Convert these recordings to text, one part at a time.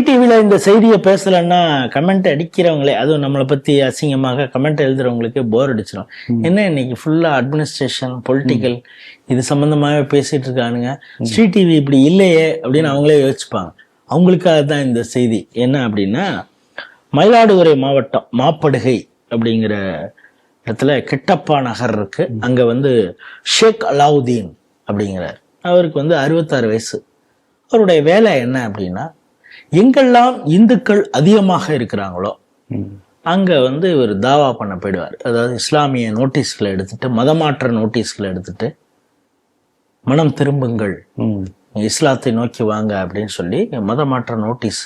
டிவியில் இந்த செய்தியை பேசலன்னா கமெண்ட் அடிக்கிறவங்களே, அதுவும் நம்மளை பற்றி அசிங்கமாக கமெண்ட் எழுதுறவங்களுக்கே போர் அடிச்சிடும். என்ன இன்னைக்கு ஃபுல்லாக அட்மினிஸ்ட்ரேஷன், பொலிட்டிக்கல் இது சம்மந்தமாகவே பேசிட்டு இருக்கானுங்க, டிவி இப்படி இல்லையே அப்படின்னு அவங்களே யோசிச்சுப்பாங்க. அவங்களுக்காக தான் இந்த செய்தி. என்ன அப்படின்னா, மயிலாடுதுறை மாவட்டம் மாப்படுகை அப்படிங்கிற இடத்துல கிட்டப்பா நகர் இருக்கு. அங்கே வந்து ஷேக் அலாவுதீன் அப்படிங்கிறார். அவருக்கு வந்து 66 வயசு. அவருடைய வேலை என்ன அப்படின்னா, எங்கெல்லாம் இந்துக்கள் அதிகமாக இருக்கிறாங்களோ அங்க வந்து இவர் தாவா பண்ண போயிடுவார். அதாவது இஸ்லாமிய நோட்டீஸ்களை எடுத்துட்டு, மதமாற்ற நோட்டீஸ்களை எடுத்துட்டு, மனம் திரும்புங்கள், இஸ்லாத்தை நோக்கி வாங்க அப்படின்னு சொல்லி மதமாற்ற நோட்டீஸ்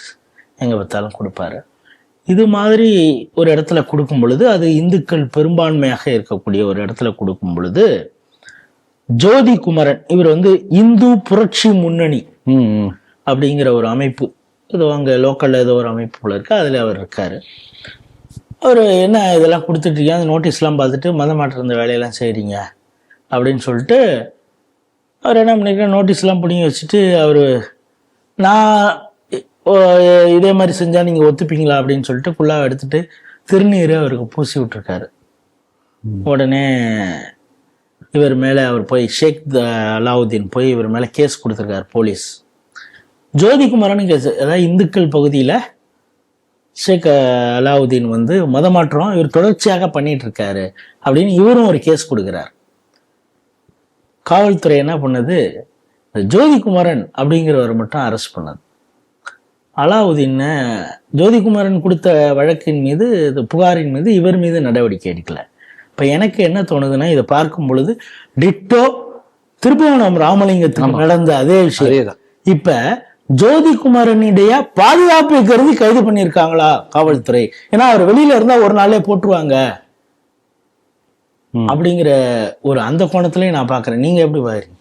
எங்க பார்த்தாலும் கொடுப்பாரு. இது மாதிரி ஒரு இடத்துல கொடுக்கும் பொழுது, அது இந்துக்கள் பெரும்பான்மையாக இருக்கக்கூடிய ஒரு இடத்துல கொடுக்கும் பொழுது, ஜோதி குமரன் இவர் வந்து இந்து புரட்சி முன்னணி அப்படிங்கிற ஒரு அமைப்பு, ஏதோ அங்கே லோக்கலில் ஏதோ ஒரு அமைப்பு போல இருக்கு, அதில் அவர் இருக்காரு. அவர் என்ன இதெல்லாம் கொடுத்துட்டு இருக்கீங்க, அந்த நோட்டீஸ்லாம் பார்த்துட்டு மதம் மாற்ற இந்த வேலையெல்லாம் செய்கிறீங்க அப்படின்னு சொல்லிட்டு அவர் என்ன பண்ணிருக்காரு, நோட்டீஸ்லாம் பிடிங்கி வச்சுட்டு அவர், நான் இதே மாதிரி செஞ்சால் நீங்கள் ஒத்துப்பீங்களா அப்படின்னு சொல்லிட்டு ஃபுல்லாக எடுத்துட்டு திருநீரை அவருக்கு பூசி விட்டுருக்காரு. உடனே இவர் மேலே அவர் போய் ஷேக் அலாவுதீன் போய் இவர் மேலே கேஸ் கொடுத்துருக்காரு போலீஸ். ஜோதிகுமரன் கேஸ், அதாவது இந்துக்கள் பகுதியில் ஷேக் அலாவுதீன் வந்து மதமாற்றம் இவர் தொடர்ச்சியாக பண்ணிட்டு இருக்காரு அப்படின்னு இவரும் ஒரு கேஸ் கொடுக்குறார். காவல்துறை என்ன பண்ணது, ஜோதிகுமரன் அப்படிங்கிறவர் மட்டும் அரெஸ்ட் பண்ணது. அலாவுதீன் ஜோதிகுமரன் கொடுத்த வழக்கின் மீது, புகாரின் மீது இவர் மீது நடவடிக்கை எடுக்கல. இப்போ எனக்கு என்ன தோணுதுன்னா, இதை பார்க்கும் பொழுது டிட்டோ திருப்புவனம் ராமலிங்கத்துக்கு நடந்த அதே விஷயம் இப்ப ஜோதிகுமரனுடைய பாதுகாப்பை கருதி கைது பண்ணியிருக்காங்களா காவல்துறை. ஏன்னா அவர் வெளியில இருந்தா ஒரு நாளே போட்டுருவாங்க அப்படிங்கிற ஒரு அந்த கோணத்திலையும் நான் பாக்குறேன். நீங்க எப்படி பாக்குறீங்க?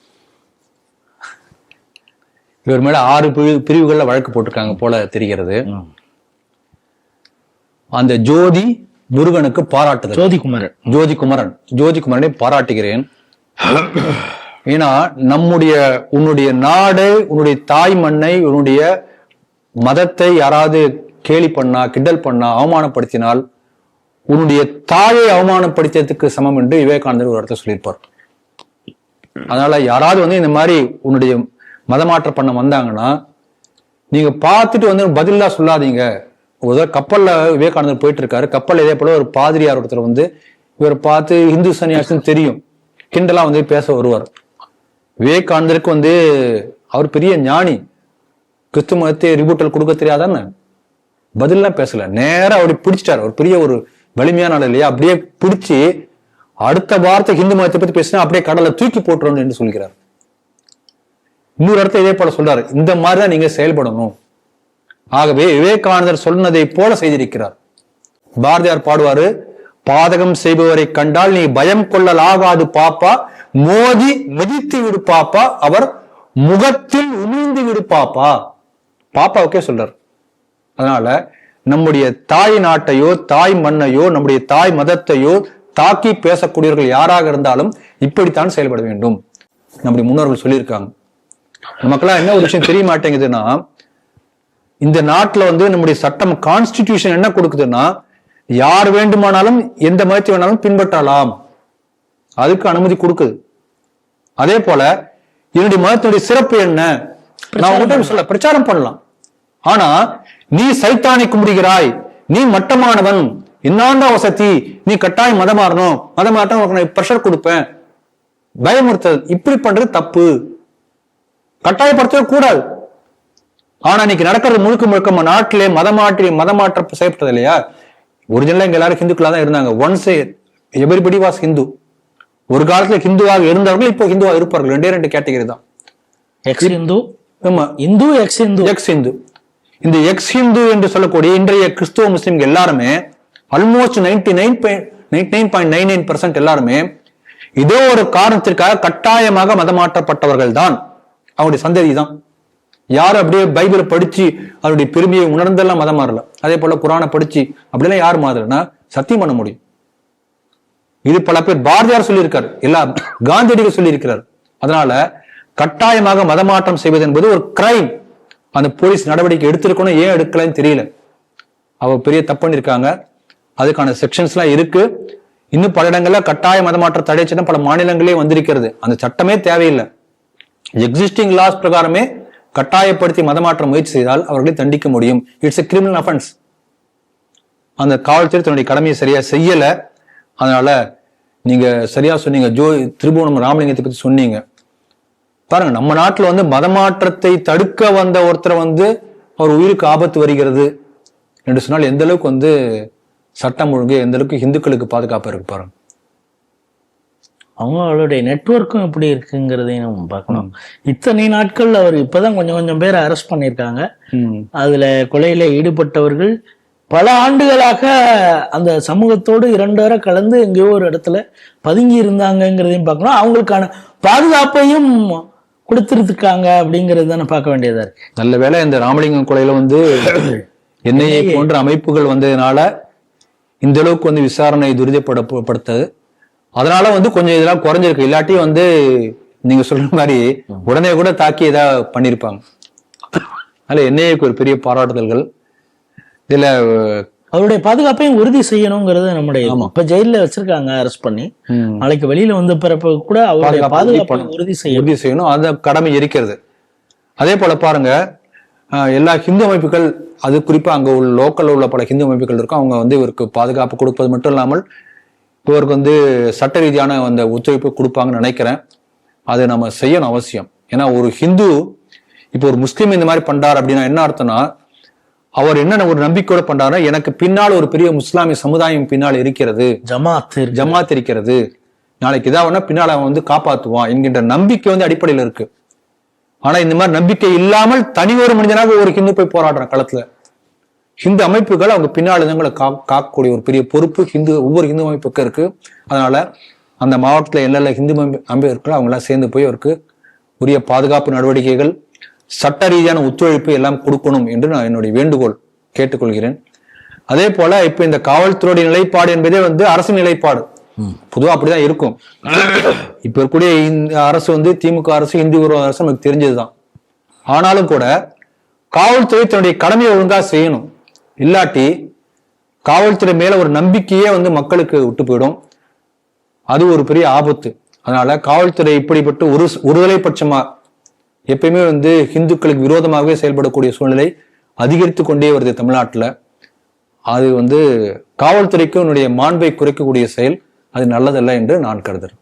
இவர் மேல 6 பிரிவுகள்ல வழக்கு போட்டிருக்காங்க போல தெரிகிறது. அந்த ஜோதி முருகனுக்கு பாராட்டுதல். ஜோதிகுமரனை பாராட்டுகிறேன். ஏன்னா உன்னுடைய நாடு, உன்னுடைய தாய் மண்ணை, உன்னுடைய மதத்தை யாராவது கேலி பண்ணா, கிண்டல் பண்ணா, அவமானப்படுத்தினால் உன்னுடைய தாயை அவமானப்படுத்தியதுக்கு சமம் என்று விவேகானந்தர் ஒரு இடத்துல சொல்லியிருப்பார். அதனால யாராவது வந்து இந்த மாதிரி உன்னுடைய மதமாற்றம் பண்ண வந்தாங்கன்னா நீங்க பார்த்துட்டு வந்து பதிலா சொல்லாதீங்க. ஒரு கப்பல்ல விவேகானந்தர் போயிட்டு இருக்காரு. கப்பல் இதே போல ஒரு பாதிரியார் ஒருத்தர் வந்து இவரை பார்த்து இந்து சன்னியாசின்னு தெரியும், கிண்டலா வந்து பேச வருவார். விவேகானந்தருக்கு வந்து அவர் பெரிய ஞானி, கிறிஸ்துவ மதத்தை ரிபூட்டல் கொடுக்க தெரியாதான்னு பதிலாம் பேசல, நேரம் அப்படி பிடிச்சிட்டாரு. ஒரு பெரிய ஒரு வலிமையான ஆள் இல்லையா, அப்படியே பிடிச்சி அடுத்த வார்த்தை ஹிந்து மதத்தை பத்தி பேசினா அப்படியே கடலை தூக்கி போட்டுறோம் என்று சொல்கிறார். இன்னொரு இடத்துல இதே போல சொல்றாரு, இந்த மாதிரிதான் நீங்க செயல்படணும். ஆகவே விவேகானந்தர் சொன்னதை போல செய்திருக்கிறார். பாரதியார் பாடுவாரு, பாதகம் செய்பவரை கண்டால் நீ பயம் கொள்ளலாகாது பாப்பா, மோதி மிதித்து விடு பாப்பா, அவர் முகத்தில் உமிழ்ந்து விடு பாப்பா. பாப்பாவுக்கே சொல்றார். அதனால நம்முடைய தாய் நாட்டையோ தாய் மண்ணையோ நம்முடைய தாய் மதத்தையோ தாக்கி பேசக்கூடியவர்கள் யாராக இருந்தாலும் இப்படித்தான் செயல்பட வேண்டும். நம்முடைய முன்னோர்கள் சொல்லியிருக்காங்க. நமக்கெல்லாம் என்ன ஒரு விஷயம் தெரிய மாட்டேங்குதுன்னா, இந்த நாட்டுல வந்து நம்முடைய சட்டம் கான்ஸ்டிடியூஷன் என்ன கொடுக்குதுன்னா, யார் வேண்டுமானாலும் எந்த மதத்தை வேணாலும் பின்பற்றலாம், அதுக்கு அனுமதி கொடுக்குது. அதே போல என்னுடைய மதத்தினுடைய சிறப்பு என்ன, நான் உங்கள்கிட்ட சொல்ல பிரச்சாரம் பண்ணலாம். ஆனா நீ சைத்தானை கும்பிடுகிறாய், நீ மட்டமானவன், இன்னாண்ட வசதி, நீ கட்டாயம் மதம் மாறணும், மதம் மாற்றம் உனக்கு நான் பிரஷர் கொடுப்பேன், பயமுறுத்தல், இப்படி பண்றது தப்பு, கட்டாயப்படுத்தவே கூடாது. ஆனா இன்னைக்கு நடக்கிறது முழுக்க முழுக்க நாட்டிலே மதமாற்றம் செய்யப்பட்டது இல்லையா. ஒரிஜினலா இங்க எல்லாரும் ஹிந்துக்களா தான் இருந்தாங்க. Once everybody was Hindu. ஒரு காலத்துல ஹிந்துவாக இருந்தவர்கள் இப்போ ஹிந்துவாக இருப்பார்கள். 2 கேட்டகரி தான். X Hindu, X Hindu. இந்த எக்ஸ் ஹிந்து என்று சொல்லக்கூடிய இன்றைய கிறிஸ்துவ முஸ்லிம்கள் எல்லாருமே ஆல்மோஸ்ட் 99.99% எல்லாருமே இதோ ஒரு காரணத்திற்காக கட்டாயமாக மதமாற்றப்பட்டவர்கள் தான். அவங்களுடைய சந்ததி தான். யாரும் அப்படியே பைபிளை படிச்சு அதனுடைய பெருமையை உணர்ந்தெல்லாம் மதம் மாறல. அதே போல குரானை படிச்சு அப்படிலாம் யார் மாறலன்னா சத்தியம் பண்ண முடியும். இது பல பேர் பாரதியார் சொல்லியிருக்காரு, எல்லா காந்தியடிகள் சொல்லியிருக்கிறார். அதனால கட்டாயமாக மதமாற்றம் செய்வது என்பது ஒரு கிரைம். அந்த போலீஸ் நடவடிக்கை எடுத்திருக்கணும், ஏன் எடுக்கலன்னு தெரியல. அவ பெரிய தப்பு பண்ணிருக்காங்க. அதுக்கான செக்ஷன்ஸ் எல்லாம் இருக்கு. இன்னும் பல இடங்கள்ல கட்டாய மதமாற்ற தடை சட்டம் பல மாநிலங்களே வந்திருக்கிறது. அந்த சட்டமே தேவையில்லை. எக்ஸிஸ்டிங் லாஸ் பிரகாரமே கட்டாயப்படுத்தி மதமாற்ற முயற்சி செய்தால் அவர்களை தண்டிக்க முடியும். It's a criminal offence. அந்த காவல்துறை தன்னுடைய கடமையை சரியா செய்யல. அதனால நீங்க சரியா சொன்னீங்க, திருபுவனம் ராமலிங்கத்தை பத்தி சொன்னீங்க. பாருங்க, நம்ம நாட்டுல வந்து மதமாற்றத்தை தடுக்க வந்த ஒருத்தரை வந்து அவர் உயிருக்கு ஆபத்து வருகிறது என்று சொன்னால் எந்த அளவுக்கு வந்து சட்டம் ஒழுங்கு, எந்த அளவுக்கு இந்துக்களுக்கு பாதுகாப்பு இருக்கு பாருங்க. அவங்களுடைய நெட்வொர்க்கும் எப்படி இருக்குங்கிறதையும் நம்ம பார்க்கணும். இத்தனை நாட்கள் அவர் இப்பதான் கொஞ்சம் பேர் அரெஸ்ட் பண்ணியிருக்காங்க. அதுல கொலையில ஈடுபட்டவர்கள் பல ஆண்டுகளாக அந்த சமூகத்தோடு 2 வரை கலந்து எங்கேயோ ஒரு இடத்துல பதுங்கி இருந்தாங்கிறதையும் பார்க்கணும். அவங்களுக்கான பாதுகாப்பையும் கொடுத்துருக்காங்க அப்படிங்கிறது தானே பார்க்க வேண்டியதா இருக்கு. நல்ல வேளை இந்த ராமலிங்கம் கொலையில வந்து NIA போன்ற அமைப்புகள் வந்ததுனால இந்த அளவுக்கு வந்து விசாரணை துரிதப்படுத்தது. அதனால வந்து கொஞ்சம் இதெல்லாம் குறைஞ்சிருக்கு. இல்லாட்டி வந்து நீங்க சொல்ற மாதிரி உடனே கூட தாக்கி ஏதாவது பண்ணிருப்பாங்க. அதனால NIAக்கு ஒரு பெரிய பாராட்டுதல்கள். இதுல அவருடைய பாதுகாப்பையும் உறுதி செய்யணுங்கிறது நம்முடைய. இப்ப ஜெயில வச்சிருக்காங்க அரெஸ்ட் பண்ணி, நாளைக்கு வெளியில வந்த பிறப்பு கூட அவருடைய பாதுகாப்பை உறுதி செய்யணும். அந்த கடமை இருக்கிறது. அதே போல பாருங்க, எல்லா ஹிந்து அமைப்புகள், அது குறிப்பா அங்க உள்ள லோக்கல்ல உள்ள பல ஹிந்து அமைப்புகள் இருக்கும். அவங்க வந்து இவருக்கு பாதுகாப்பு கொடுப்பது மட்டும் இல்லாமல் இவருக்கு வந்து சட்ட ரீதியான அந்த ஒத்துழைப்பு கொடுப்பாங்கன்னு நினைக்கிறேன். அதை நம்ம செய்யணும் அவசியம். ஏன்னா ஒரு ஹிந்து இப்போ ஒரு முஸ்லீம் இந்த மாதிரி பண்றாரு அப்படின்னா என்ன அர்த்தம்னா, அவர் என்ன ஒரு நம்பிக்கையோட பண்றாருன்னா, எனக்கு பின்னால் ஒரு பெரிய முஸ்லாமிய சமுதாயம் பின்னால் இருக்கிறது, ஜமாத் இருக்கிறது, நாளைக்கு இதாவனா பின்னால் அவன் வந்து காப்பாத்துவான் என்கின்ற நம்பிக்கை வந்து அடிப்படையில் இருக்கு. ஆனா இந்த மாதிரி நம்பிக்கை இல்லாமல் தனி ஒரு மனிதனாக ஒரு ஹிந்து போய் போராடுறான் களத்துல. ஹிந்து அமைப்புகள் அவங்க பின்னால் இருந்தவங்களை காக்கக்கூடிய ஒரு பெரிய பொறுப்பு ஒவ்வொரு ஹிந்து அமைப்புக்கும் இருக்கு. அதனால அந்த மாவட்டத்துல எல்லா ஹிந்து அமைப்புகள் அவங்க எல்லாம் சேர்ந்து போய் அவருக்கு உரிய பாதுகாப்பு நடவடிக்கைகள், சட்ட ரீதியான ஒத்துழைப்பு எல்லாம் கொடுக்கணும் என்று நான் என்னுடைய வேண்டுகோள் கேட்டுக்கொள்கிறேன். அதே போல இப்ப இந்த காவல்துறையுடைய நிலைப்பாடு என்பதே வந்து அரசு நிலைப்பாடு. பொதுவா அப்படிதான் இருக்கும். இப்ப இருக்கக்கூடிய இந்த அரசு வந்து திமுக அரசு, இந்து விரோத அரசு நமக்கு தெரிஞ்சதுதான். ஆனாலும் கூட காவல்துறை தன்னுடைய கடமையை ஒழுங்கா செய்யணும். இல்லாட்டி காவல்துறை மேல ஒரு நம்பிக்கையே வந்து மக்களுக்கு விட்டு போயிடும். அது ஒரு பெரிய ஆபத்து. அதனால காவல்துறை இப்படிப்பட்டு ஒருதலை பட்சமா எப்பயுமே வந்து ஹிந்துக்களுக்கு விரோதமாகவே செயல்படக்கூடிய சூழ்நிலை அதிகரித்து கொண்டே வருது தமிழ்நாட்டுல. அது வந்து காவல்துறைக்கு உன்னுடைய மாண்பை குறைக்கக்கூடிய செயல். அது நல்லதல்ல என்று நான் கருதுறேன்.